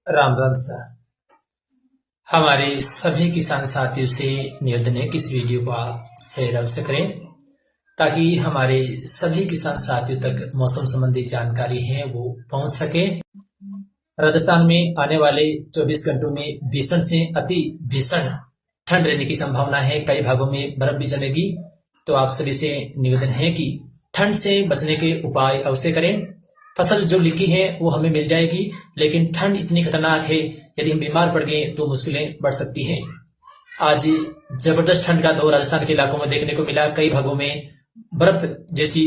Ram Ram sir. हमारे सभी किसान साथियों से निवेदन है कि इस वीडियो को आप शेयर अवश्य करें ताकि हमारे सभी किसान साथियों तक मौसम संबंधी जानकारी है वो पहुंच सके। राजस्थान में आने वाले 24 घंटों में भीषण से अति भीषण ठंड रहने की संभावना है। कई भागों में बर्फ भी जमेगी। तो आप सभी से निवेदन है कि ठंड से बचने के उपाय अवश्य करें। फसल जो लिखी है वो हमें मिल जाएगी, लेकिन ठंड इतनी खतरनाक है, यदि हम बीमार पड़ गए तो मुश्किलें बढ़ सकती हैं। आज जबरदस्त ठंड का दौर राजस्थान के इलाकों में देखने को मिला। कई भागों में बर्फ जैसी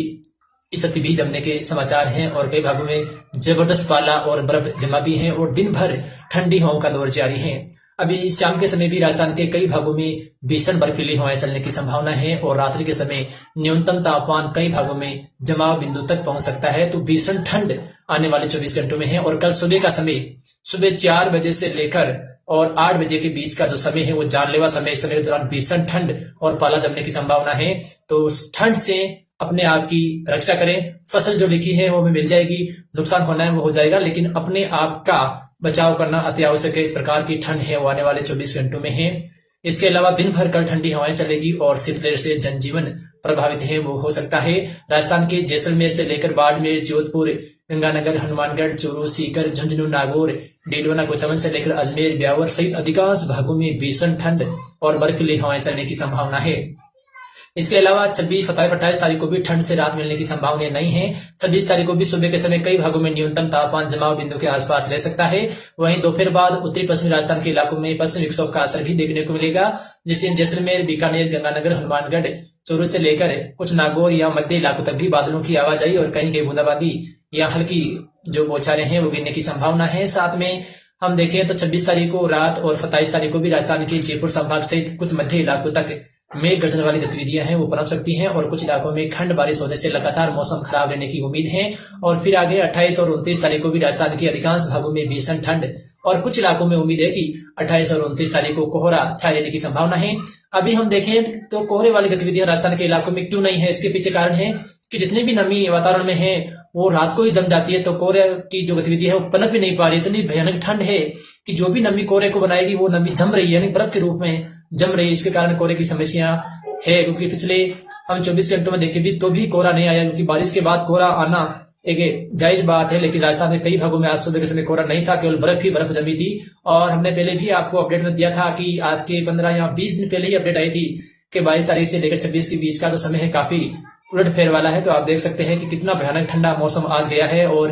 स्थिति भी जमने के समाचार हैं और कई भागों में जबरदस्त पाला और बर्फ जमा भी है और दिन भर ठंडी हवाओं का दौर जारी है। अभी शाम के समय भी राजस्थान के कई भागों में भीषण बर्फीली हवाएं चलने की संभावना है और रात्रि के समय न्यूनतम तापमान कई भागों में जमाव बिंदु तक पहुंच सकता है। तो भीषण ठंड आने वाले 24 घंटों में है और कल सुबह का समय सुबह 4 बजे से लेकर और 8 बजे के बीच का जो समय है वो जानलेवा समय। इस समय के दौरान भीषण ठंड और पाला जमने की संभावना है। तो ठंड से अपने आप की रक्षा करें। फसल जो लिखी है वो हमें मिल जाएगी, नुकसान होना है वो हो जाएगा, लेकिन अपने आप का बचाव करना अति आवश्यक है। इस प्रकार की ठंड है वो आने वाले 24 घंटों में है। इसके अलावा दिन भर कल ठंडी हवाएं चलेगी और शीतलहर से जनजीवन प्रभावित है वो हो सकता है। राजस्थान के जैसलमेर से लेकर बाड़मेर, जोधपुर, गंगानगर, हनुमानगढ़, चूरू, सीकर, झुंझुनू, नागौर, डीडवाना, कोचमन से लेकर अजमेर, ब्यावर सहित अधिकांश भागों में भीषण ठंड और बर्फीली हवाएं चलने की संभावना है। इसके अलावा 26, 27 तारीख को भी ठंड से राहत मिलने की संभावना नहीं है। 26 तारीख को भी सुबह के समय कई भागों में न्यूनतम तापमान जमाव बिंदु के आसपास रह सकता है। वहीं दोपहर बाद उत्तरी पश्चिमी राजस्थान के इलाकों में पश्चिमी विक्षोभ का असर भी देखने को मिलेगा, जिससे जैसलमेर, बीकानेर, गंगानगर, हनुमानगढ़, चूरू से लेकर कुछ नागौर या मध्य इलाकों तक भी बादलों की आवाजाही और कहीं कहीं बूंदाबांदी या हल्की जो बौछारें हैं वो गिरने की संभावना है। साथ में हम देखें तो 26 तारीख को रात और 27 तारीख को भी राजस्थान के जयपुर संभाग सहित कुछ मध्य इलाकों तक मेघ गर्जन वाली गतिविधियां हैं वो पनप सकती हैं और कुछ इलाकों में खंड बारिश होने से लगातार मौसम खराब रहने की उम्मीद है। और फिर आगे 28 और 29 तारीख को भी राजस्थान के अधिकांश भागों में भीषण ठंड और कुछ इलाकों में उम्मीद है कि 28 और 29 तारीख को कोहरा छाए रहने की संभावना है। अभी हम देखें तो कोहरे वाली गतिविधियां राजस्थान के इलाकों में क्यों नहीं है, इसके पीछे कारण है कि जितनी भी नमी वातावरण में है वो रात को ही जम जाती है। तो कोहरे की जो गतिविधि है वो पनप भी नहीं पा रही। इतनी भयानक ठंड है कि जो भी नमी कोहरे को बनाएगी वो नमी जम रही है, यानी बर्फ के रूप में जम रही है। इसके कारण कोहरे की समस्या है, क्योंकि पिछले हम 24 घंटों में देखे भी तो भी कोहरा नहीं आया, क्योंकि बारिश के बाद कोहरा आना एक जायज बात है। लेकिन राजस्थान में कई भागों में आज सुबह के समय कोहरा नहीं था, केवल बर्फ ही बर्फ जमी थी। और हमने पहले भी आपको अपडेट में दिया था कि आज के 15 या 20 दिन पहले ही अपडेट आई थी कि 22 तारीख से लेकर 26 के बीच का जो समय है काफी उलट फेर वाला है। तो आप देख सकते हैं कि कितना भयानक ठंडा मौसम आज गया है और